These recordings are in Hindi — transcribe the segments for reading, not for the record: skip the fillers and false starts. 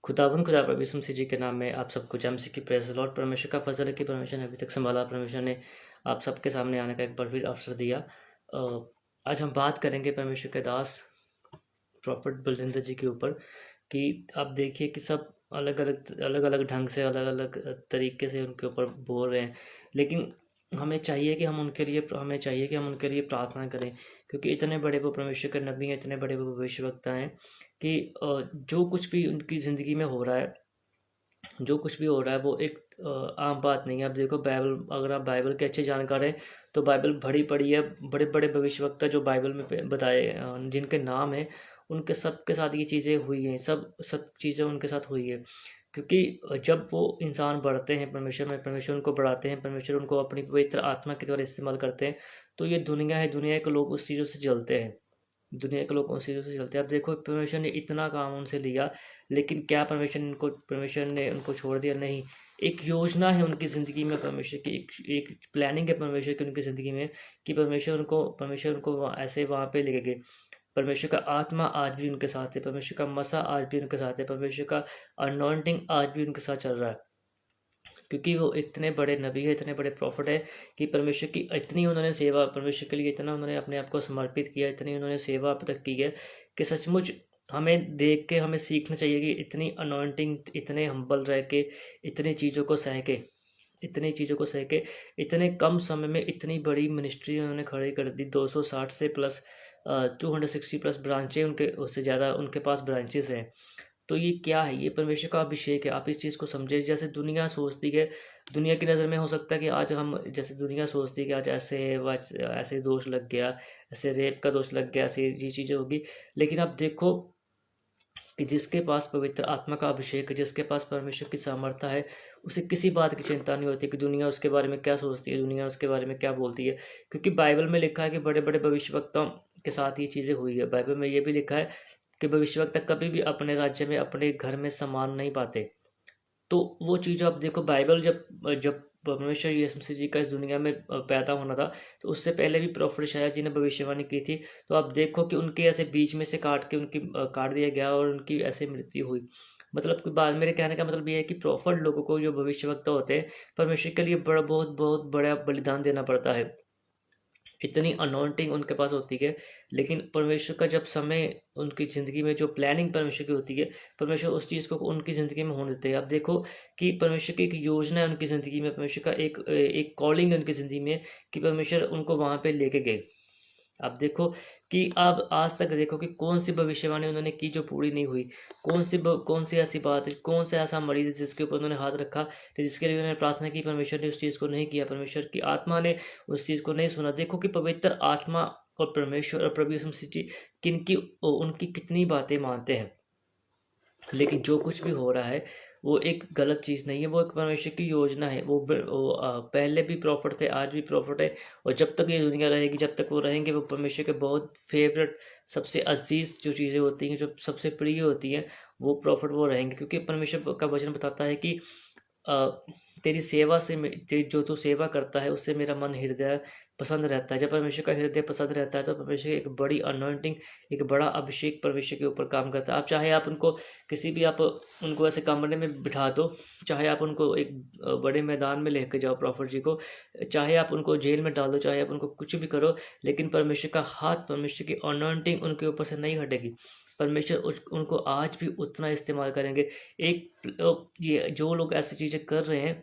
खुदावंद खुदा प्रभु यीशु मसीह जी के नाम में आप सबको जय मसीह की प्रेज़ लॉर्ड। परमेश्वर का फजल है कि परमेश्वर ने अभी तक संभाला। परमेश्वर ने आप सबके सामने आने का एक बार फिर अवसर दिया। आज हम बात करेंगे परमेश्वर के दास प्रॉफिट बलजिंदर जी के ऊपर कि आप देखिए कि सब अलग अलग ढंग से अलग अलग तरीके से उनके ऊपर बोल रहे हैं, लेकिन हमें चाहिए कि हम उनके लिए प्रार्थना करें, क्योंकि इतने बड़े वो परमेश्वर के नबी हैं, इतने बड़े वो भविष्यवक्ता हैं कि जो कुछ भी उनकी ज़िंदगी में हो रहा है, जो कुछ भी हो रहा है वो एक आम बात नहीं है। आप देखो बाइबल, अगर आप बाइबल के अच्छे जानकार हैं तो बाइबल भरी पड़ी है। बड़े बड़े भविष्यवक्ता जो बाइबल में बताए, जिनके नाम है, उनके सब के साथ ये चीज़ें हुई हैं। सब सब चीज़ें उनके साथ हुई है, क्योंकि जब वो इंसान बढ़ते हैं परमेश्वर में, परमेश्वर उनको बढ़ाते हैं, परमेश्वर उनको अपनी पवित्र आत्मा के द्वारा इस्तेमाल करते हैं, तो ये दुनिया है, दुनिया के लोग उस चीज़ों से जलते हैं। दुनिया के लोग उन चीज़ों से चलते हैं। अब देखो परमेश्वर ने इतना काम उनसे लिया, लेकिन क्या परमेश्वर ने उनको छोड़ दिया? नहीं। एक योजना है उनकी ज़िंदगी में, परमेश्वर की एक प्लानिंग है परमेश्वर की उनकी ज़िंदगी में, कि परमेश्वर उनको ऐसे वहाँ पे लेके गए। परमेश्वर का आत्मा आज भी उनके साथ है, परमेश्वर का मसा आज भी उनके साथ है, परमेश्वर का अनॉइंटिंग आज भी उनके साथ चल रहा है, क्योंकि वो इतने बड़े नबी है, इतने बड़े प्रॉफिट है कि परमेश्वर की इतनी उन्होंने सेवा, परमेश्वर के लिए इतना उन्होंने अपने आप को समर्पित किया, इतनी उन्होंने सेवा अब तक की है कि सचमुच हमें देख के हमें सीखना चाहिए कि इतनी अनॉइंटिंग, इतने हम्बल रह के, इतनी चीज़ों को सह के, इतने कम समय में इतनी बड़ी मिनिस्ट्री उन्होंने खड़ी कर दी। 260 से प्लस 260 प्लस ब्रांचें उनके, उससे ज़्यादा उनके पास ब्रांचेस हैं। तो ये क्या है? ये परमेश्वर का अभिषेक है। आप इस चीज़ को समझें। जैसे दुनिया सोचती है, दुनिया की नज़र में हो सकता है कि आज हम, जैसे दुनिया सोचती है कि आज ऐसे है, ऐसे दोष लग गया, ऐसे रेप का दोष लग गया, ऐसे ये चीज़ें होगी। लेकिन आप देखो कि जिसके पास पवित्र आत्मा का अभिषेक है, जिसके पास परमेश्वर की सामर्थ्य है, उसे किसी बात की चिंता नहीं होती कि दुनिया उसके बारे में क्या सोचती है, दुनिया उसके बारे में क्या बोलती है। क्योंकि बाइबल में लिखा है कि बड़े बड़े भविष्यवक्ताओं के साथ ये चीज़ें हुई है। बाइबल में ये भी लिखा है कि भविष्यवक्ता कभी भी अपने राज्य में, अपने घर में सम्मान नहीं पाते। तो वो चीज़ आप देखो, बाइबल जब जब परमेश्वर यीशु मसीह जी का इस दुनिया में पैदा होना था, तो उससे पहले भी प्रोफेट यशायाह जी ने भविष्यवाणी की थी। तो आप देखो कि उनके ऐसे बीच में से काट के उनकी काट दिया गया और उनकी ऐसे मृत्यु हुई। मतलब कि बाद, मेरे कहने का मतलब ये है कि प्रोफेट लोगों को, जो भविष्यवक्ता होते हैं, परमेश्वर के लिए बहुत बहुत बड़ा बलिदान देना पड़ता है। इतनी अनॉइंटिंग उनके पास होती है, लेकिन परमेश्वर का जब समय, उनकी ज़िंदगी में जो प्लानिंग परमेश्वर की होती है, परमेश्वर उस चीज़ को उनकी ज़िंदगी में होने देते हैं। आप देखो कि परमेश्वर की एक योजना है उनकी ज़िंदगी में, परमेश्वर का एक कॉलिंग है उनकी ज़िंदगी में, कि परमेश्वर उनको वहाँ पे लेके गए। आप देखो कि अब आज तक देखो कि कौन सी भविष्यवाणी उन्होंने की जो पूरी नहीं हुई। कौन सी ऐसी बात है, कौन सा ऐसा मरीज है जिसके ऊपर उन्होंने हाथ रखा, कि जिसके लिए उन्होंने प्रार्थना की, परमेश्वर ने उस चीज़ को नहीं किया, परमेश्वर की आत्मा ने उस चीज़ को नहीं सुना। देखो कि पवित्र आत्मा और परमेश्वर और प्रभु यीशु मसीह जी किनकी, उनकी कितनी बातें मानते हैं, लेकिन जो कुछ भी हो रहा है वो एक गलत चीज़ नहीं है, वो एक परमेश्वर की योजना है। पहले भी प्रॉफिट थे, आज भी प्रॉफिट है, और जब तक ये दुनिया रहेगी, जब तक वो रहेंगे, वो परमेश्वर के बहुत फेवरेट, सबसे अजीज़ जो चीज़ें होती हैं, जो सबसे प्रिय होती हैं, वो प्रॉफिट वो रहेंगे। क्योंकि परमेश्वर का वचन बताता है कि अ, तेरी सेवा से जो तू सेवा करता है, उससे मेरा मन हृदय पसंद रहता है। जब परमेश्वर का हृदय पसंद रहता है, तो परमेश्वर की एक बड़ी अनॉइंटिंग, एक बड़ा अभिषेक परमेश्वर के ऊपर काम करता है। आप चाहे आप उनको किसी भी, आप उनको ऐसे कमरे में बिठा दो, चाहे आप उनको एक बड़े मैदान में लेके जाओ प्रॉफिट जी को, चाहे आप उनको जेल में डाल दो, चाहे आप उनको कुछ भी करो, लेकिन परमेश्वर का हाथ, परमेश्वर की अनॉइंटिंग उनके ऊपर से नहीं हटेगी। परमेश्वर उनको आज भी उतना इस्तेमाल करेंगे। ये जो लोग ऐसी चीज़ें कर रहे हैं,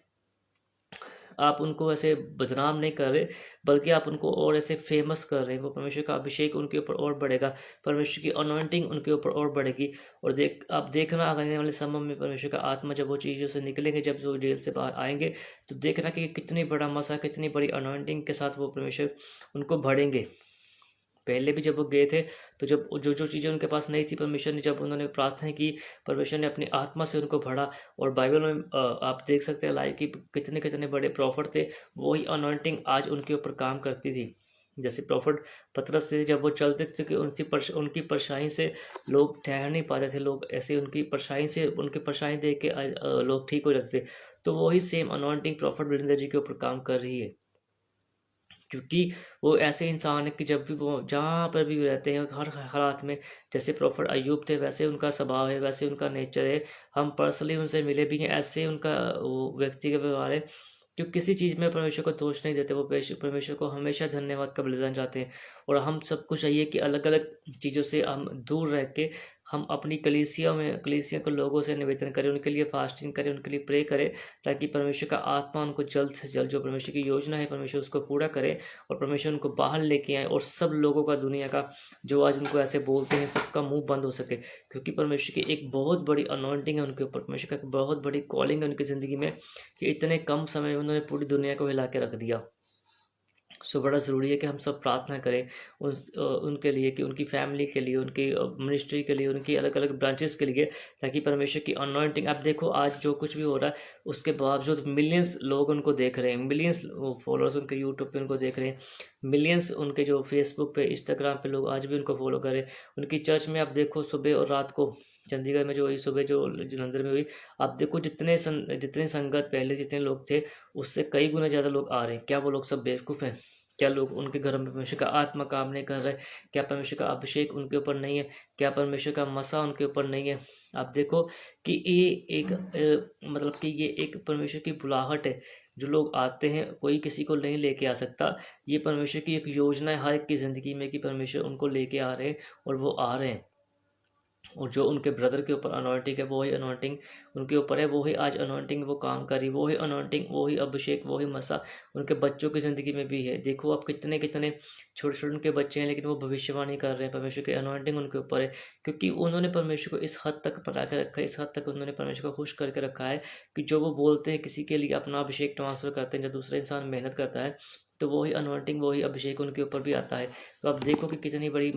आप उनको ऐसे बदनाम नहीं कर रहे, बल्कि आप उनको और ऐसे फेमस कर रहे हैं। वो परमेश्वर का अभिषेक उनके ऊपर और बढ़ेगा, परमेश्वर की अनॉइंटिंग उनके ऊपर और बढ़ेगी। और आप देखना आने वाले समय में परमेश्वर का आत्मा जब वो चीज़ों से निकलेंगे, जब वो जेल से बाहर आएंगे, तो देखना कि कितनी बड़ा मसा, कितनी बड़ी अनॉइंटिंग के साथ वो परमेश्वर उनको बढ़ेंगे। पहले भी जब वो गए थे, तो जब जो जो चीज़ें उनके पास नहीं थी, परमेश्वर ने, जब उन्होंने प्रार्थना की, परमेश्वर ने अपनी आत्मा से उनको भरा। और बाइबल में आप देख सकते हैं लाइव कि कितने कितने बड़े प्रॉफिट थे, वही अनॉइंटिंग आज उनके ऊपर काम करती थी। जैसे प्रॉफिट पतरस से जब वो चलते थे, कि उनकी परछाई से लोग ठहर नहीं पाते थे, लोग ऐसे उनकी परछाई देख के लोग ठीक हो जाते थे। तो वही सेम अनॉइंटिंग प्रॉफिट बलिंदर जी के ऊपर काम कर रही है। क्योंकि वो ऐसे इंसान है कि जब भी वो जहाँ पर भी रहते हैं हर हालात में, जैसे प्रॉफिट अय्यूब थे वैसे उनका स्वभाव है, वैसे उनका नेचर है। हम पर्सनली उनसे मिले भी हैं, ऐसे उनका वो व्यक्ति का व्यवहार है, जो किसी चीज़ में परमेश्वर को दोष नहीं देते। वो परमेश्वर को हमेशा धन्यवाद का बलिदान चाहते हैं। और हम सबको चाहिए कि अलग अलग चीज़ों से हम दूर रह के हम अपनी कलीसिया के लोगों से निवेदन करें, उनके लिए फास्टिंग करें, उनके लिए प्रे करें, ताकि परमेश्वर का आत्मा उनको जल्द से जल्द, जो परमेश्वर की योजना है, परमेश्वर उसको पूरा करे और परमेश्वर उनको बाहर लेके आए, और सब लोगों का, दुनिया का, जो आज उनको ऐसे बोलते हैं, सबका मुंह बंद हो सके। क्योंकि परमेश्वर की एक बहुत बड़ी अनॉइंटिंग है उनके ऊपर, परमेश्वर का एक बहुत बड़ी कॉलिंग है उनकी ज़िंदगी में, कि इतने कम समय में उन्होंने पूरी दुनिया को हिला के रख दिया। सो बड़ा ज़रूरी है कि हम सब प्रार्थना करें उनके लिए, कि उनकी फैमिली के लिए, उनकी मिनिस्ट्री के लिए, उनकी अलग अलग ब्रांचेस के लिए, ताकि परमेश्वर की अनॉइंटिंग। आप देखो आज जो कुछ भी हो रहा है, उसके बावजूद मिलियंस लोग उनको देख रहे हैं, मिलियंस फॉलोअर्स उनके यूट्यूब पे उनको देख रहे हैं, मिलियंस उनके जो फेसबुक पे, इंस्टाग्राम पे लोग आज भी उनको फॉलो कर रहे हैं। उनकी चर्च में आप देखो सुबह और रात को, चंडीगढ़ में जो हुई सुबह, जो जलंधर में हुई, आप देखो जितने संगत पहले जितने लोग थे, उससे कई गुना ज़्यादा लोग आ रहे हैं। क्या वो लोग सब बेवकूफ़ हैं? क्या लोग उनके घर में परमेश्वर का आत्मा काम नहीं कर रहा है? क्या परमेश्वर का अभिषेक उनके ऊपर नहीं है? क्या परमेश्वर का मसा उनके ऊपर नहीं है? आप देखो कि ये एक मतलब कि ये एक परमेश्वर की बुलाहट है। जो लोग आते हैं, कोई किसी को नहीं लेके आ सकता। ये परमेश्वर की एक योजना है हर एक की ज़िंदगी में, कि परमेश्वर उनको लेके आ रहे हैं और वो आ रहे हैं। और जो उनके ब्रदर के ऊपर अनॉइंटिंग है, वो ही अनॉइंटिंग उनके ऊपर है, वो ही आज अनॉइंटिंग वो काम करी, वो ही अनॉइंटिंग, वो ही अभिषेक, वो ही मसा उनके बच्चों की ज़िंदगी में भी है। देखो आप कितने कितने छोटे छोटे उनके बच्चे हैं, लेकिन वो भविष्यवाणी कर रहे हैं, परमेश्वर की अनॉइंटिंग उनके ऊपर है। क्योंकि उन्होंने परमेश्वर को इस हद तक बना के रखा है, इस हद तक उन्होंने परमेश्वर को खुश करके रखा है, कि जो वो बोलते हैं, किसी के लिए अपना अभिषेक ट्रांसफ़र करते हैं, जब दूसरा इंसान मेहनत करता है, तो वही अनॉइंटिंग, वही अभिषेक उनके ऊपर भी आता है। तो आप देखो कि कितनी बड़ी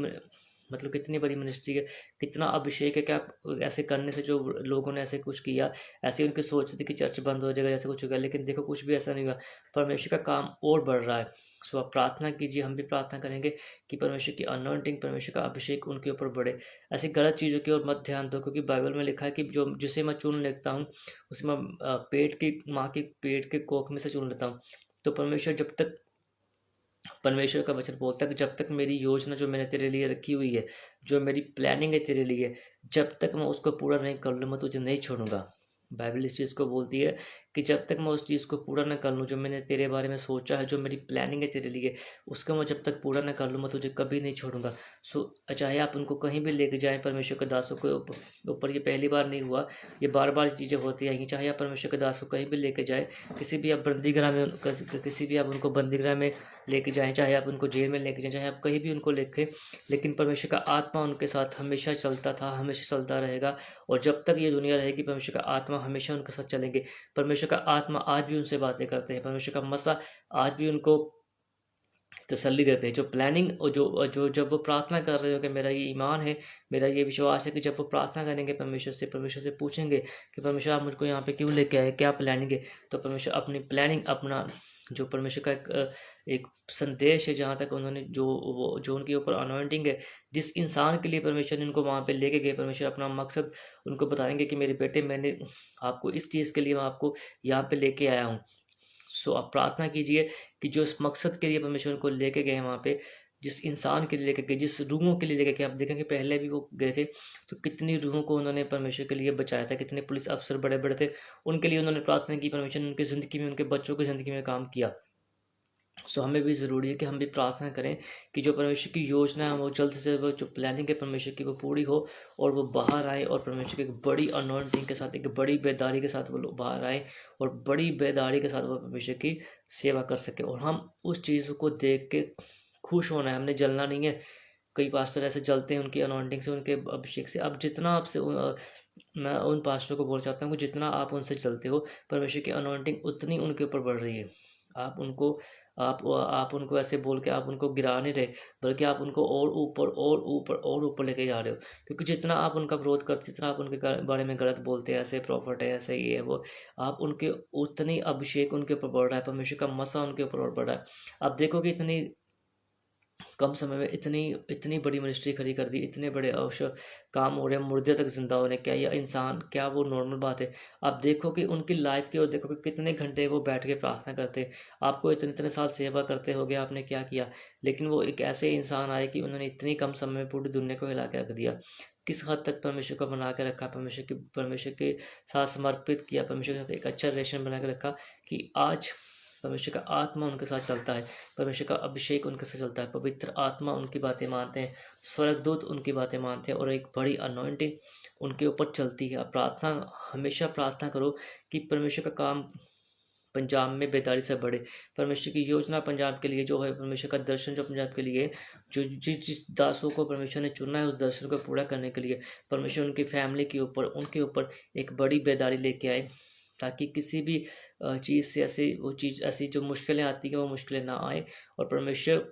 मतलब कितनी बड़ी मिनिस्ट्री है, कितना अभिषेक है। क्या ऐसे करने से जो लोगों ने ऐसे कुछ किया, ऐसे उनके सोच थी कि चर्च बंद हो जाएगा, जैसे कुछ हो गया, लेकिन देखो कुछ भी ऐसा नहीं हुआ। परमेश्वर का काम और बढ़ रहा है। सो आप प्रार्थना कीजिए, हम भी प्रार्थना करेंगे कि परमेश्वर की अनॉइंटिंग, परमेश्वर का अभिषेक उनके ऊपर बढ़े। ऐसी गलत चीज़ों की ओर मत ध्यान दो, क्योंकि बाइबल में लिखा है कि जो जिसे मैं चुन लेता हूँ, उसे मैं माँ की पेट के कोख में से चुन लेता हूँ। तो परमेश्वर जब तक, परमेश्वर का वचन बोलता है कि जब तक मेरी योजना जो मैंने तेरे लिए रखी हुई है, जो मेरी प्लानिंग है तेरे लिए, जब तक मैं उसको पूरा नहीं कर लूँ, मैं तुझे नहीं छोड़ूंगा। बाइबल इस चीज़ को बोलती है कि जब तक मैं उस चीज़ को पूरा न कर लूँ, जो मैंने तेरे बारे में सोचा है, जो मेरी प्लानिंग है तेरे लिए, उसको मैं जब तक पूरा न कर लूँ, मैं तुझे कभी नहीं छोड़ूंगा। सो चाहे आप उनको कहीं भी लेके जाएं, परमेश्वर के दासों के ऊपर ये पहली बार नहीं हुआ, ये बार बार चीज़ें होती आएंगी। चाहे आप परमेश्वर के दासों को कहीं भी लेके जाएं, किसी भी आप बंदीगृह में, किसी भी आप उनको बंदीगृह में लेके जाएं, चाहे आप उनको जेल में लेके जाएं, चाहे आप कहीं भी उनको लेके, लेकिन परमेश्वर का आत्मा उनके साथ हमेशा चलता था, हमेशा चलता रहेगा। और जब तक ये दुनिया रहेगी, परमेश्वर का आत्मा हमेशा उनके साथ चलेंगे। परमेश्वर का आत्मा आज भी उनसे बातें करते हैं, परमेश्वर का मसा आज भी उनको तसल्ली देते हैं। जो प्लानिंग और जो जो जब वो प्रार्थना कर रहे हो कि मेरा ये ईमान है, मेरा ये विश्वास है कि जब वो प्रार्थना करेंगे परमेश्वर से पूछेंगे कि परमेश्वर आप मुझको यहाँ पे क्यों लेके आए, क्या प्लानिंग है, तो परमेश्वर अपनी प्लानिंग, अपना जो परमेश्वर का एक संदेश है, जहाँ तक उन्होंने जो उनके ऊपर अनॉइंटिंग है, जिस इंसान के लिए परमेश्वर ने उनको वहाँ पे लेके गए, परमेश्वर अपना मकसद उनको बताएंगे कि मेरे बेटे, मैंने आपको इस चीज़ के लिए, मैं आपको यहाँ पे लेके आया हूँ। सो आप प्रार्थना कीजिए कि जो इस मकसद के लिए परमेश्वर को लेके गए हैं वहाँ पे, जिस इंसान के लिए लेके गए, जिस रूहों के लिए लेके गए, आप देखेंगे पहले भी वो गए थे तो कितनी रूहों को उन्होंने परमेश्वर के लिए बचाया था, कितने पुलिस अफसर बड़े बड़े थे, उनके लिए उन्होंने प्रार्थना की, परमेश्वर ने उनकी ज़िंदगी में, उनके बच्चों की ज़िंदगी में काम किया। सो हमें भी ज़रूरी है कि हम भी प्रार्थना करें कि जो परमेश्वर की योजना है, वो जल्द से वो जो प्लानिंग है परमेश्वर की, वो पूरी हो और वो बाहर आए, और परमेश्वर की एक बड़ी अनॉइंटिंग के साथ, एक बड़ी बेदारी के साथ वो लोग बाहर आए, और बड़ी बेदारी के साथ वो परमेश्वर की सेवा कर सके। और हम उस चीज़ को देख के खुश होना है, हमने जलना नहीं है। कई पास्टर ऐसे जलते हैं उनकी अनॉइंटिंग से, उनके अभिषेक से। अब जितना आपसे मैं उन पास्टरों को बोल चाहता हूँ कि जितना आप उनसे चलते हो, परमेश्वर की अनॉइंटिंग उतनी उनके ऊपर बढ़ रही है। आप उनको ऐसे बोल के आप उनको गिरा नहीं रहे, बल्कि आप उनको और ऊपर और ऊपर और ऊपर लेके जा रहे हो। क्योंकि जितना आप उनका विरोध करते, जितना आप उनके बारे में गलत बोलते हैं, ऐसे प्रॉफिट है, ऐसे ये है वो, आप उनके उतनी अभिषेक उनके ऊपर बढ़ रहा है, परमेश्वर का मसा उनके ऊपर और बढ़ रहा है। आप देखो कि इतनी कम समय में इतनी इतनी बड़ी मिनिस्ट्री खड़ी कर दी, इतने बड़े अवसर काम हो रहे हैं, मुर्दे तक जिंदा हो रहे हैं। क्या यह इंसान, क्या वो नॉर्मल बात है? आप देखो कि उनकी लाइफ की, और देखो कि कितने घंटे वो बैठ के प्रार्थना करते। आपको इतने इतने साल सेवा करते हो गया, आपने क्या किया? लेकिन वो एक ऐसे इंसान आए कि उन्होंने इतनी कम समय में पूरी दुनिया को हिला के रख दिया। किस हद तक परमेश्वर को बना के रखा, परमेश्वर के साथ समर्पित किया, परमेश्वर के साथ एक अच्छा रिलेशन बना के रखा कि आज परमेश्वर का आत्मा उनके साथ चलता है, परमेश्वर का अभिषेक उनके साथ चलता है, पवित्र आत्मा उनकी बातें मानते हैं, स्वर्गदूत उनकी बातें मानते हैं, और एक बड़ी अनॉइंटिंग उनके ऊपर चलती है। प्रार्थना, हमेशा प्रार्थना करो कि परमेश्वर का काम पंजाब में बेदारी से बढ़े। परमेश्वर की योजना पंजाब के लिए जो है, परमेश्वर का दर्शन जो पंजाब के लिए, जो जिस दासों को परमेश्वर ने चुना है उस दर्शन को पूरा करने के लिए, परमेश्वर उनकी फैमिली के ऊपर, उनके ऊपर एक बड़ी बेदारी लेके आए, ताकि किसी भी चीज़ से ऐसी जो मुश्किलें आती हैं वो मुश्किलें ना आए, और परमेश्वर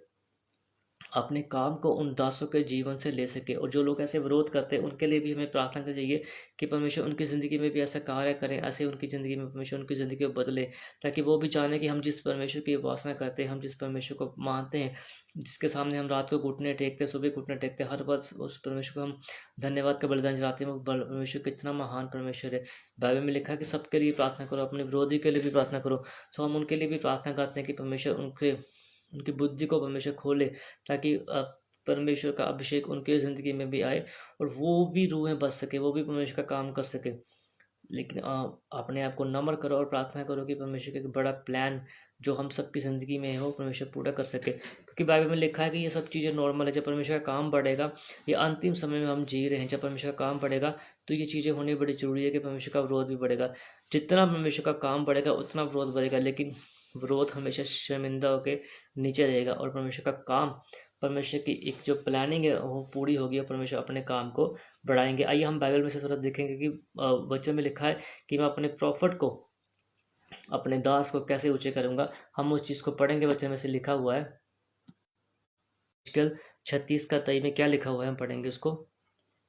अपने काम को उन दासों के जीवन से ले सके। और जो लोग ऐसे विरोध करते हैं उनके लिए भी हमें प्रार्थना करनी चाहिए कि परमेश्वर उनकी ज़िंदगी में भी ऐसा कार्य करें, ऐसे उनकी ज़िंदगी में परमेश्वर उनकी ज़िंदगी को बदले, ताकि वो भी जाने कि हम जिस परमेश्वर की उपासना करते हैं, हम जिस परमेश्वर को मानते हैं, जिसके सामने हम रात को घुटने टेकते, सुबह घुटने टेकते, हर वक्त उस परमेश्वर को हम धन्यवाद का बलिदान चढ़ाते हैं। वो परमेश्वर कितना महान परमेश्वर है। बाइबल में लिखा है कि सबके लिए प्रार्थना करो, अपने विरोधी के लिए भी प्रार्थना करो। तो हम उनके लिए भी प्रार्थना करते हैं कि परमेश्वर उनकी बुद्धि को परमेश्वर खोले, ताकि परमेश्वर का अभिषेक उनके ज़िंदगी में भी आए, और वो भी रूहें बच सके, वो भी परमेश्वर का काम कर सके। लेकिन अपने आप को नम्र करो और प्रार्थना करो कि परमेश्वर का एक बड़ा प्लान जो हम सबकी ज़िंदगी में है वो परमेश्वर पूरा कर सके। क्योंकि बाइबल में लिखा है कि ये सब चीज़ें नॉर्मल है। जब परमेश्वर का काम बढ़ेगा, ये अंतिम समय में हम जी रहे हैं, जब परमेश्वर का काम बढ़ेगा तो ये चीज़ें होनी बड़ी ज़रूरी है कि परमेश्वर का विरोध भी बढ़ेगा। जितना परमेश्वर का काम बढ़ेगा उतना विरोध बढ़ेगा, लेकिन विरोध हमेशा शर्मिंदा होकर नीचे रहेगा, और परमेश्वर का काम, परमेश्वर की एक जो प्लानिंग है वो पूरी होगी, और परमेश्वर अपने काम को बढ़ाएंगे। आइए हम बाइबल में से थोड़ा देखेंगे कि वचन में लिखा है कि मैं अपने प्रॉफिट को, अपने दास को कैसे ऊंचे करूंगा। हम उस चीज़ को पढ़ेंगे, वचन में से लिखा हुआ है। मुश्किल 36 में क्या लिखा हुआ है, हम पढ़ेंगे उसको।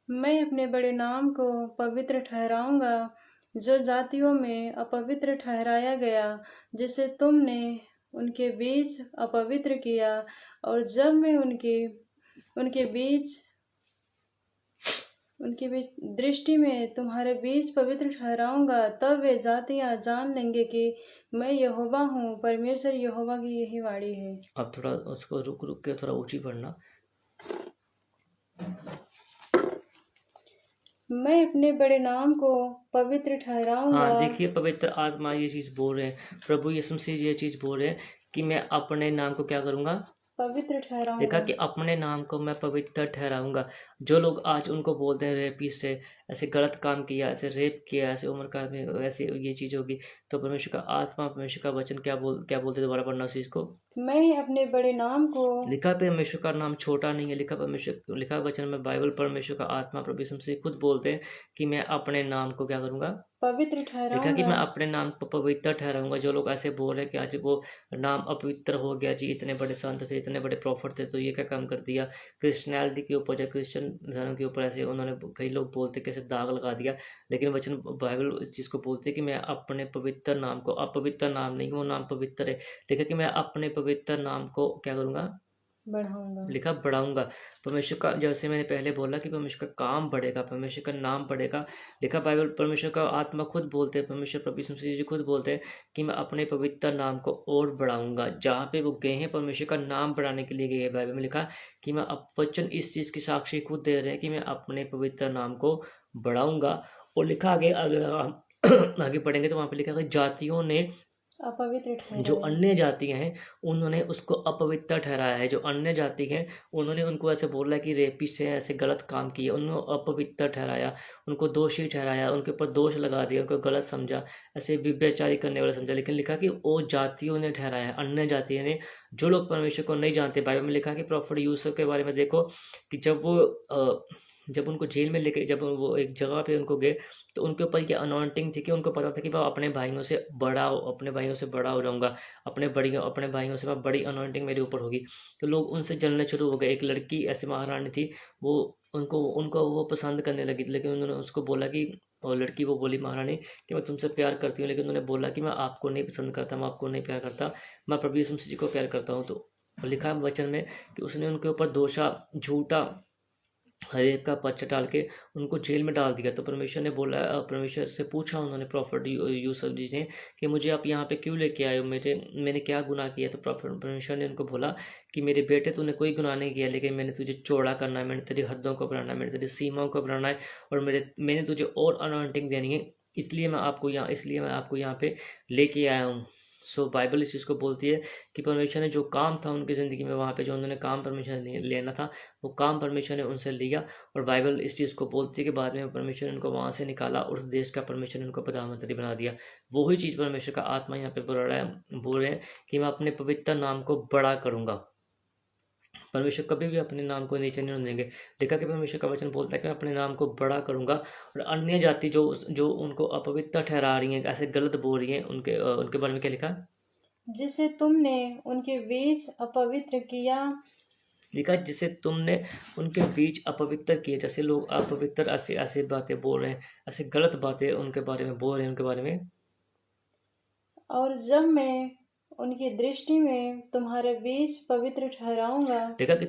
मैं अपने बड़े नाम को पवित्र ठहराऊंगा, जो जातियों में अपवित्र ठहराया गया, जिसे तुमने उनके बीच अपवित्र किया। और जब मैं उनके बीच दृष्टि में तुम्हारे बीच पवित्र ठहराऊंगा, तब वे जातियां जान लेंगे कि मैं यहोवा हूँ। परमेश्वर यहोवा की यही वाणी है। अब थोड़ा उसको रुक रुक के थोड़ा ऊंची पढ़ना। मैं अपने बड़े नाम को पवित्र ठहराऊंगा। हाँ, देखिए, पवित्र आत्मा ये चीज़ बोल रहे हैं, प्रभु यीशु मसीह ये चीज़ बोल रहे हैं कि मैं अपने नाम को क्या करूँगा, पवित्र ठहराऊंगा। देखा कि अपने नाम को मैं पवित्र ठहराऊंगा। जो लोग आज उनको बोलते हैं रेपिस्ट है, ऐसे गलत काम किया, ऐसे रेप किया, ऐसे उम्र काल में वैसे ये चीज़ होगी, तो परमेश्वर का आत्मा, परमेश्वर का वचन क्या बोलते, दोबारा पढ़ना उस चीज़ को। मैं अपने बड़े नाम को, लिखा परमेश्वर का नाम छोटा नहीं है, लिखा वचन में, बाइबल, परमेश्वर का आत्मा, प्रभु यीशु मसीह खुद बोलते हैं कि मैं अपने नाम को क्या करूँगा, पवित्र लिखा कि मैं ठहराऊंगा। अपने नाम को पवित्र ठहराऊंगा। जो लोग ऐसे बोल रहे हैं कि आज वो नाम अपवित्र हो गया जी, इतने बड़े संत थे, इतने बड़े प्रॉफिट थे, तो ये क्या काम कर दिया, क्रिश्चियनिटी के ऊपर या क्रिश्चियन धर्म के ऊपर ऐसे उन्होंने, कई लोग बोलते कैसे दाग लगा दिया। लेकिन वचन बाइबल इस चीज़ को बोलते कि मैं अपने पवित्र नाम को, अपवित्र नाम नहीं, वो नाम पवित्र है, लिखा कि मैं अपने पवित्र नाम को क्या करूँगा, बढ़ाऊंगा। लिखा बढ़ाऊंगा। परमेश्वर का, जैसे मैंने पहले बोला कि परमेश्वर का काम बढ़ेगा, परमेश्वर का नाम बढ़ेगा। लिखा बाइबल, परमेश्वर का आत्मा खुद बोलते हैं, परमेश्वर प्रभु यीशु मसीह जी खुद बोलते हैं कि मैं अपने पवित्र नाम को और बढ़ाऊंगा। जहाँ पे वो गए हैं परमेश्वर का नाम बढ़ाने के लिए गए हैं, बाइबल में लिखा कि मैं वचन इस चीज़ की साक्षी खुद दे रहे हैं कि मैं अपने पवित्र नाम को बढ़ाऊंगा। और लिखा आगे, अगर हम आगे पढ़ेंगे तो वहाँ पे लिखा है जातियों ने, अपवित्र ठहराया, जो अन्य जातियां हैं उन्होंने उसको अपवित्र ठहराया है। जो अन्य जाति हैं उन्होंने उनको ऐसे बोला कि रेपिस्ट है, ऐसे गलत काम किए, उन्होंने अपवित्र ठहराया, उनको दोषी ठहराया, उनके ऊपर दोष लगा दिया, उनको गलत समझा, ऐसे व्यभिचारी करने वाला समझा। लेकिन लिखा कि वो जातियों ने ठहराया, अन्य जातियों ने, जो लोग परमेश्वर को नहीं जानते। बाइबल में लिखा कि प्रॉफिट यूसुफ के बारे में देखो कि जब उनको जेल में लेके, जब वो एक जगह पे उनको गए, तो उनके ऊपर ये अनॉइंटिंग थी कि उनको पता था कि मैं अपने भाइयों से बड़ा हो जाऊंगा, अपने भाइयों से मैं बड़ी अनॉइंटिंग मेरे ऊपर होगी। तो लोग उनसे जलने शुरू हो गए। एक लड़की ऐसी महारानी थी, वो उनको वो पसंद करने लगी थी, लेकिन उन्होंने उसको बोला कि, और लड़की वो बोली महारानी कि मैं तुमसे प्यार करती हूँ, लेकिन उन्होंने बोला कि मैं आपको नहीं पसंद करता, मैं आपको नहीं प्यार करता, मैं प्रभु यीशु मसीह जी को प्यार करता हूँ। तो और लिखा है वचन में कि उसने उनके ऊपर दोषा झूठा हरेक का पर्चा डाल के उनको जेल में डाल दिया। तो परमेश्वर ने बोला, परमेश्वर से पूछा उन्होंने प्रॉफिट यूसुफ जी ने कि मुझे आप यहाँ पे क्यों लेके आए हो, मैंने क्या गुनाह किया। तो प्रॉफिट परमेश्वर ने उनको बोला कि मेरे बेटे तूने कोई गुनाह नहीं किया, लेकिन मैंने तुझे चौड़ा करना है, मैंने तेरी हद्दों को बढ़ाना है, मैंने तेरी सीमाओं को बढ़ाना है, और मैंने तुझे और अनॉइंटिंग देनी है, इसलिए मैं आपको यहाँ पे लेके आया हूँ। सो बाइबल इस चीज़ को बोलती है कि परमेश्वर ने जो काम था उनकी ज़िंदगी में, वहाँ पे जो उन्होंने काम परमेश्वर ने लेना था, वो काम परमेश्वर ने उनसे लिया। और बाइबल इस चीज़ को बोलती है कि बाद में परमेश्वर ने उनको वहाँ से निकाला और उस देश का परमेश्वर ने उनको प्रधानमंत्री बना दिया। वही चीज़ परमेश्वर का आत्मा यहाँ पे बोल रहे हैं कि मैं अपने पवित्र नाम को बड़ा करूँगा। परमेश्वर कभी भी अपने नाम को नीचे नहीं होने देंगे। देखा कि परमेश्वर का वचन बोलता है कि मैं अपने नाम को बड़ा करूँगा, और अन्य जाति जो जो उनको अपवित्र ठहरा रही हैं, ऐसे गलत बोल रही हैं, उनके बारे में क्या लिखा? जिसे तुमने उनके बीच अपवित्र किया। लिखा जिसे तुमने उनके बीच अपवित्र किया। जैसे लोग अपवित्र ऐसे ऐसे बातें बोल रहे हैं, ऐसे गलत बातें उनके बारे में बोल रहे हैं, उनके बारे में। और जब मैं उनकी दृष्टि में तुम्हारे बीच पवित्र ठहराऊंगा। देखा कि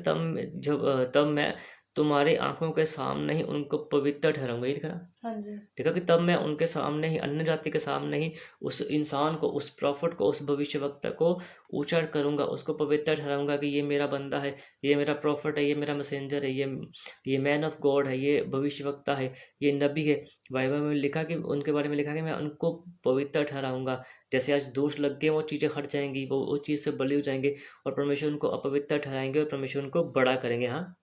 तब मैं तुम्हारी आंखों के सामने ही उनको पवित्र ठहराऊंगा, ये लिखा ना। हाँ जी। देखा कि तब मैं उनके सामने ही, अन्य जाति के सामने ही उस इंसान को, उस प्रॉफिट को, उस भविष्यवक्ता को ऊंचा करूंगा, उसको पवित्र ठहराऊंगा कि ये मेरा बंदा है, ये मेरा प्रॉफिट है, ये मेरा मैसेंजर है, ये मैन ऑफ गॉड है, ये भविष्यवक्ता है, ये नबी है। बाइबल में लिखा कि उनके बारे में लिखा कि मैं उनको पवित्र ठहराऊंगा। जैसे आज दोष लग गए, वो चीज़ें हट जाएंगी, वो उस चीज़ से बली हो जाएंगे, और परमेश्वर उनको अपवित्र ठहराएंगे और परमेश्वर उनको बड़ा करेंगे। हाँ,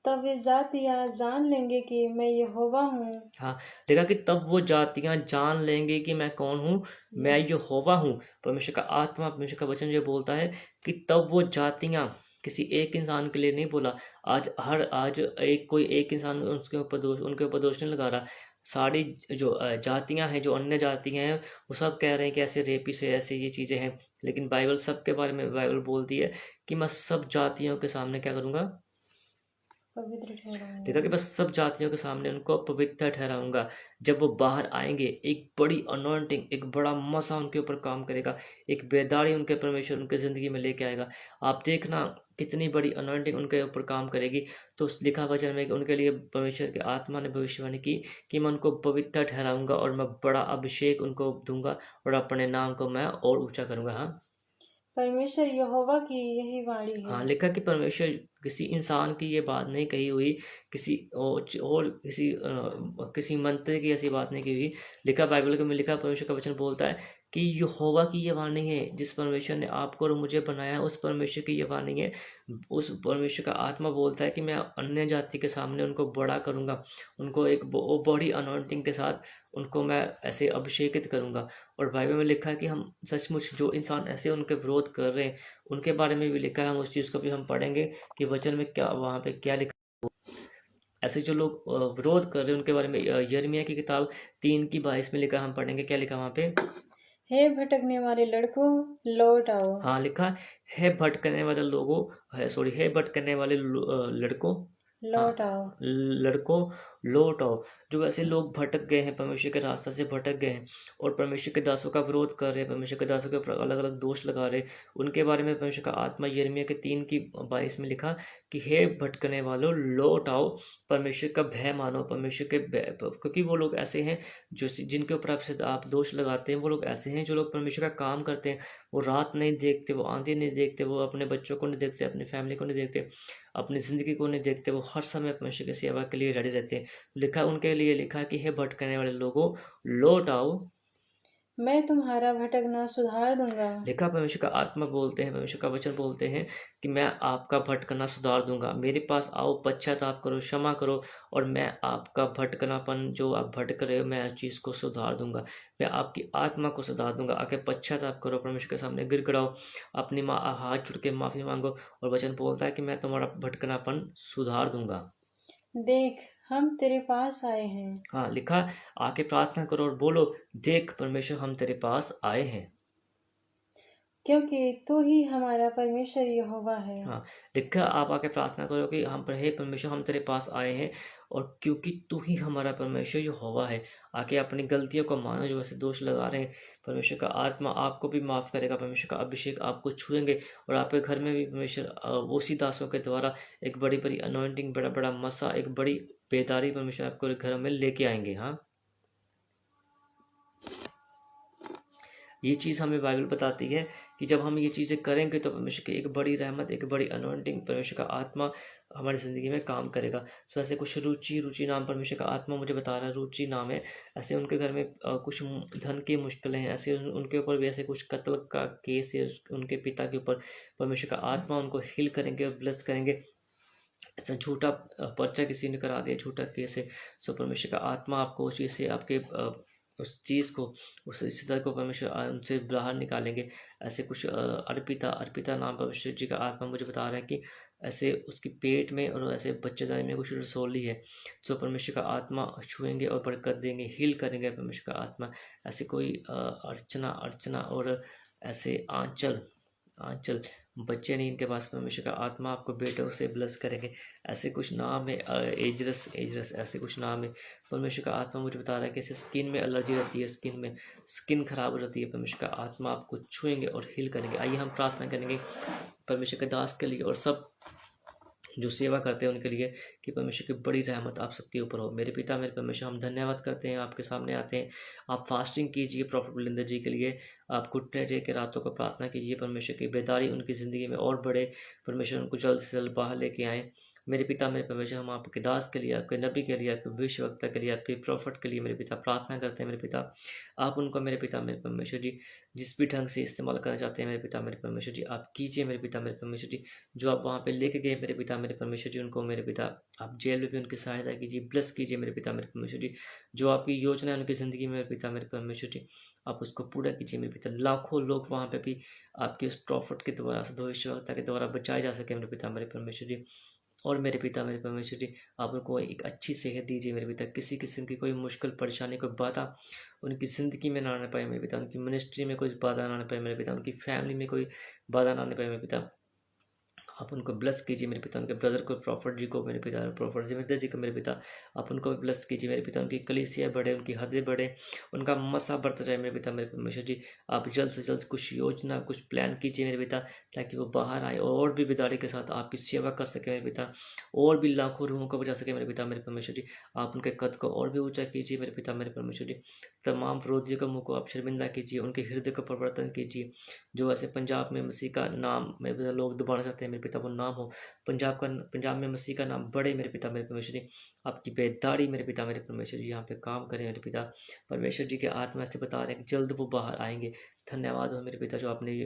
तब वे जातियाँ जान लेंगे कि मैं यहोवा हूँ। हाँ, देखा कि तब वो जातियां जान लेंगे कि मैं कौन हूँ, मैं यहोवा हूँ। परमेश्वर का आत्मा, परमेश्वर का वचन जो बोलता है कि तब वो जातियां, किसी एक इंसान के लिए नहीं बोला। आज कोई एक इंसान उनके ऊपर दोष नहीं लगा रहा। सारी जो जातियां हैं, जो अन्य जातियां हैं, वो सब कह रहे हैं कि ऐसे रेपिस है, ऐसे ये चीज़ें हैं। लेकिन बाइबल सबके बारे में बाइबल बोलती है कि मैं सब जातियों के सामने क्या करूँगा, पवित्र ठहराऊंगा। देखा कि बस सब जातियों के सामने उनको पवित्र ठहराऊंगा। जब वो बाहर आएंगे, एक बड़ी अनॉइंटिंग, एक बड़ा मसा उनके ऊपर काम करेगा, एक बेदारी उनके परमेश्वर उनके ज़िंदगी में लेके आएगा। आप देखना कितनी बड़ी अनॉइंटिंग उनके ऊपर काम करेगी। तो लिखा वचन में कि उनके लिए परमेश्वर के आत्मा ने भविष्यवाणी की कि मैं उनको पवित्र ठहराऊंगा और मैं बड़ा अभिषेक उनको दूंगा और अपने नाम को मैं और ऊंचा करूंगा। हाँ, परमेश्वर यहोवा की यही वाणी है। हाँ, लिखा कि परमेश्वर किसी इंसान की ये बात नहीं कही हुई, किसी मंत्री की ऐसी बात नहीं की हुई। लिखा बाइबल में, लिखा परमेश्वर का वचन बोलता है कि यहोवा की ये वाणी है, जिस परमेश्वर ने आपको और मुझे बनाया, उस परमेश्वर की ये वाणी है। उस परमेश्वर का आत्मा बोलता है कि मैं अन्य जाति के सामने उनको बड़ा करूँगा, उनको एक बड़ी अनॉइंटिंग के साथ उनको मैं ऐसे अभिषेकित करूँगा। और बाइबल में लिखा है कि हम सचमुच जो इंसान ऐसे उनके विरोध कर रहे हैं, उनके बारे में भी लिखा है। हम उस चीज़ को भी हम पढ़ेंगे कि वचन में क्या, वहाँ पे क्या लिखा। ऐसे जो लोग विरोध कर रहे हैं उनके बारे में यिर्मयाह की किताब 3:22 में लिखा, हम पढ़ेंगे क्या लिखा वहाँ पे। हे भटकने वाले लड़कों, लौट आओ। हाँ, लिखा है भटकने वाले लोगों, हे भटकने वाले लड़कों, लौट हाँ, आओ। लड़कों लौट आओ। जो ऐसे लोग भटक गए हैं, परमेश्वर के रास्ते से भटक गए हैं और परमेश्वर के दासों का विरोध कर रहे हैं, परमेश्वर के दासों के ऊपर अलग अलग दोष लगा रहे हैं, उनके बारे में परमेश्वर का आत्मा यिर्मयाह के 3:22 में लिखा कि हे भटकने वालों, लौट आओ, परमेश्वर का भय मानो, क्योंकि वो लोग ऐसे हैं जो जिनके ऊपर आप दोष लगाते हैं। वो लोग ऐसे हैं जो लोग परमेश्वर का काम करते हैं, वो रात नहीं देखते, वो आंधी नहीं देखते, वो अपने बच्चों को नहीं देखते, अपनी फैमिली को नहीं देखते, अपनी ज़िंदगी को नहीं देखते, वो हर समय परमेश्वर की सेवा के लिए रेडी रहते हैं। लिखा उनके लिए लिखा कि हे भटकने वाले लोगों, लौट आओ, मैं तुम्हारा भटकना सुधार दूंगा। लिखा परमेश्वर का आत्मा बोलते हैं, परमेश्वर का वचन बोलते हैं कि मैं आपका भटकना सुधार दूंगा। मेरे पास आओ, पश्चाताप करो, क्षमा करो, और मैं आपका भटकनापन जो आप भटक रहे हो, मैं उस चीज़ को सुधार दूंगा, मैं आपकी आत्मा को सुधार दूंगा। आके पश्चाताप करो, परमेश्वर के सामने गिड़गिड़ाओ, अपनी हाथ जुड़ के माफ़ी मांगो, और वचन बोलता है कि मैं तुम्हारा भटकनापन सुधार दूंगा। देख, हम तेरे पास आए हैं। हाँ, लिखा आके प्रार्थना करो और बोलो, देख परमेश्वर, हम तेरे पास आए हैं। क्योंकि तू ही हमारा परमेश्वर यहोवा है। हाँ, लिखा आप आके प्रार्थना करो कि हम हे परमेश्वर हम तेरे पास आए हैं और क्योंकि तू ही हमारा परमेश्वर यहोवा है। आके अपनी गलतियों को मानो जो ऐसे दोष लगा रहे हैं। परमेश्वर का आत्मा आपको भी माफ़ करेगा, परमेश्वर का अभिषेक आपको छुएँगे और आपके घर में भी परमेश्वर उसी दासों के द्वारा एक बड़ी-बड़ी अनॉइंटिंग, बड़ा-बड़ा मसा, एक बड़ी बेदारी परमेश्वर आपके घर में लेके आएँगे। हाँ। ये चीज़ हमें बाइबल बताती है कि जब हम ये चीज़ें करेंगे तो परमेश्वर की एक बड़ी रहमत, एक बड़ी अनॉइंटिंग, परमेश्वर का आत्मा हमारी ज़िंदगी में काम करेगा। तो ऐसे कुछ रुचि नाम परमेश्वर का आत्मा मुझे बता रहा है, रुचि नाम है। ऐसे उनके घर में कुछ धन की मुश्किलें हैं, ऐसे उनके ऊपर भी ऐसे कुछ कत्ल का केस है उनके पिता के ऊपर। परमेश्वर का आत्मा उनको हील करेंगे और ब्लेस करेंगे। ऐसा झूठा पर्चा किसी ने करा दिया, झूठा केस है। सो परमेश्वर का आत्मा आपको उस चीज़ से आपके उस चीज़ को, उस रिश्तेदार को परमेश्वर उनसे बाहर निकालेंगे। ऐसे कुछ अर्पिता नाम परमेश्वर जी का आत्मा मुझे बता रहा है कि ऐसे उसके पेट में और ऐसे बच्चेदानी में कुछ रसौली है। जो परमेश्वर का आत्मा छुएंगे और बरकत देंगे, हील करेंगे परमेश्वर का आत्मा। ऐसे कोई अर्चना और ऐसे आंचल बच्चे नहीं इनके पास, परमेश्वर का आत्मा आपको बेटों से ब्लेस करेंगे। ऐसे कुछ नाम है, एजरस ऐसे कुछ नाम है। परमेश्वर का आत्मा मुझे बता रहा है कि ऐसे स्किन में एलर्जी रहती है, स्किन खराब हो जाती है, परमेश्वर का आत्मा आपको छुएंगे और हील करेंगे। आइए हम प्रार्थना करेंगे परमेश्वर के दास के लिए और सब जो सेवा करते हैं उनके लिए कि परमेश्वर की बड़ी रहमत आप सबके ऊपर हो। मेरे पिता मेरे परमेश्वर, हम धन्यवाद करते हैं, आपके सामने आते हैं। आप फास्टिंग कीजिए प्रॉफेट बुलिंदर जी के लिए, आप घुटने टेक के रातों को प्रार्थना कीजिए। परमेश्वर की बेदारी उनकी ज़िंदगी में और बढ़े, परमेश्वर उनको जल्द से जल्द बाहर लेके आएँ। मेरे पिता मेरे परमेश्वर, हम आपके दास के लिए, आपके नबी के लिए, आपके भविष्यवक्ता के लिए, आपके प्रॉफिट के लिए मेरे पिता प्रार्थना करते हैं। मेरे पिता आप उनको मेरे पिता मेरे परमेश्वर जी जिस भी ढंग से इस्तेमाल करना चाहते हैं मेरे पिता मेरे परमेश्वर जी आप कीजिए। मेरे पिता मेरे परमेश्वर जी जो आप वहाँ पे लेके गए मेरे पिता मेरे परमेश्वर जी, उनको मेरे पिता आप जेल में भी उनकी सहायता कीजिए, ब्लेस कीजिए मेरे पिता मेरे परमेश्वर जी। जो आपकी योजना है उनकी ज़िंदगी में मेरे पिता मेरे परमेश्वर जी, आप उसको पूरा कीजिए मेरे पिता। लाखों लोग वहाँ पे भी आपके उस प्रॉफिट के द्वारा, भविष्यवक्ता के द्वारा बचाए जा सके मेरे पिता मेरे परमेश्वर जी। और मेरे पिता मेरे परमेश्वर जी, आप उनको एक अच्छी सेहत दीजिए मेरे पिता। किसी किस्म की कोई मुश्किल परेशानी, कोई बाधा उनकी ज़िंदगी में ना आने पाए मेरे पिता। उनकी मिनिस्ट्री में कोई बाधा ना आने पाए मेरे पिता। उनकी फैमिली में कोई बाधा ना आने पाए मेरे पिता। आप उनको ब्लेस कीजिए मेरे पिता। उनके ब्रदर को, प्रॉफिट जी को मेरे पिता, प्रॉफिट जिमितर जी को मेरे पिता, आप उनको भी ब्लेस कीजिए मेरे पिता। उनकी कलीसिया बढ़े, उनकी हदें बढ़े, उनका मसा बढ़ता जाए मेरे पिता मेरे परमेश्वर जी। आप जल्द से जल्द कुछ योजना, कुछ प्लान कीजिए मेरे पिता, ताकि वो बाहर आए और भी बेदारी के साथ आपकी सेवा कर सके मेरे पिता, और भी लाखों रूहों को बचा सके मेरे पिता मेरे परमेश्वर जी। आप उनके कद को और भी ऊँचा कीजिए मेरे पिता मेरे परमेश्वर जी। तमाम विरोधियों के मुँह को आप शर्मिंदा कीजिए, उनके हृदय को परिवर्तन कीजिए। जो ऐसे पंजाब में मसीह का नाम मेरे पिता लोग दोबारा चाहते हैं मेरे पिता, वो नाम हो पंजाब में मसीह का नाम बढ़े मेरे पिता मेरे परमेश्वर जी। आपकी बेदारी मेरे पिता मेरे परमेश्वर जी यहाँ पे काम करें मेरे पिता परमेश्वर जी के आत्मा से बता रहे हैं कि जल्द वो बाहर आएंगे। धन्यवाद हो मेरे पिता जो आपने ये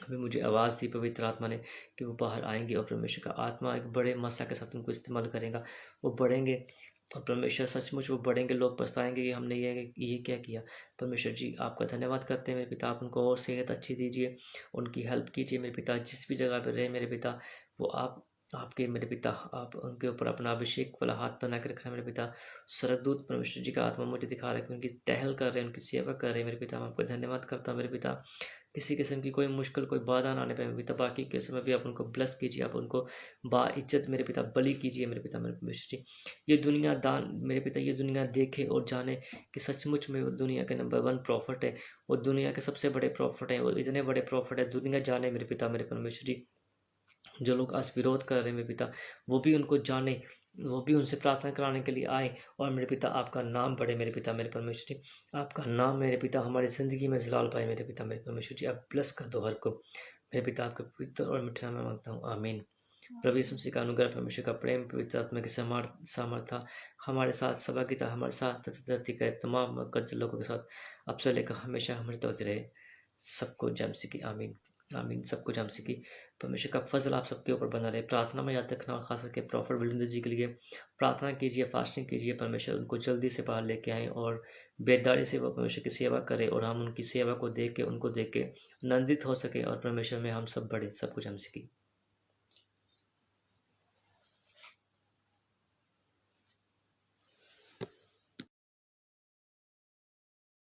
अभी मुझे आवाज़ दी पवित्र आत्मा ने कि वो बाहर आएंगे और परमेश्वर का आत्मा एक बड़े मसा के साथ उनको इस्तेमाल करेगा। वो बढ़ेंगे और परमेश्वर सचमुच वो बढ़ेंगे, लोग पछताएंगे कि हमने ये क्या किया। परमेश्वर जी आपका धन्यवाद करते हैं मेरे पिता, आप उनको और सेहत अच्छी दीजिए, उनकी हेल्प कीजिए मेरे पिता। जिस भी जगह पर रहे मेरे पिता, वो आपके मेरे पिता, आप उनके ऊपर अपना अभिषेक वाला हाथ बना के रखना मेरे पिता। स्वर्गदूत परमेश्वर जी का आत्मा मुझे दिखा रहा है कि उनकी टहल कर रहे हैं, उनकी सेवा कर रहे हैं मेरे पिता। मैं आपको धन्यवाद करता हूँ मेरे पिता। किसी किस्म की कोई मुश्किल, कोई बाधा ना आने पाए मेरे पिता। बाकी के समय भी आप उनको ब्लेस कीजिए, आप उनको बाइज्जत मेरे पिता बलि कीजिए मेरे पिता मेरे परमेश्वर जी। ये दुनिया दान मेरे पिता, ये दुनिया देखे और जाने कि सचमुच में वो दुनिया के नंबर 1 प्रॉफिट है, वो दुनिया के सबसे बड़े प्रॉफिट हैं, वो इतने बड़े प्रॉफिट है, दुनिया जाने मेरे पिता मेरे परमेश्वर जी। जो लोग आज विरोध कर रहे हैं मेरे पिता, वो भी उनको जाने, वो भी उनसे प्रार्थना कराने के लिए आए और मेरे पिता आपका नाम बढ़े मेरे पिता मेरे परमेश्वर जी। आपका नाम मेरे पिता हमारी ज़िंदगी में जलाल पाए मेरे पिता मेरे परमेश्वर जी। आप ब्लेस कर दो हर को मेरे पिता, आपके पवित्र और मिठा नाम में मांगता हूँ, आमीन। प्रभु यीशु मसीह का अनुग्रह, परमेश्वर का प्रेम, पवित्र आत्मा की सामर्था हमारे साथ, सभा की हमारे साथ, धरती के तमाम गद्द लोगों के साथ अब से लेकर हमेशा हमेशा होती रहे। सबको जम सिकी, आमीन आमीन। सबको जम सिकी। परमेश्वर का फजल आप सबके ऊपर बना रहे। प्रार्थना में याद रखना, और खास करके प्रॉफिट बिलिंदर जी के लिए प्रार्थना कीजिए, फास्टिंग कीजिए, परमेश्वर उनको जल्दी से बाहर लेके आएँ और बेदारी से वो परमेश्वर की सेवा करें और हम उनकी सेवा को देख के, उनको देख के आनंदित हो सके और परमेश्वर में हम सब बढ़े। सबको जम सिकी।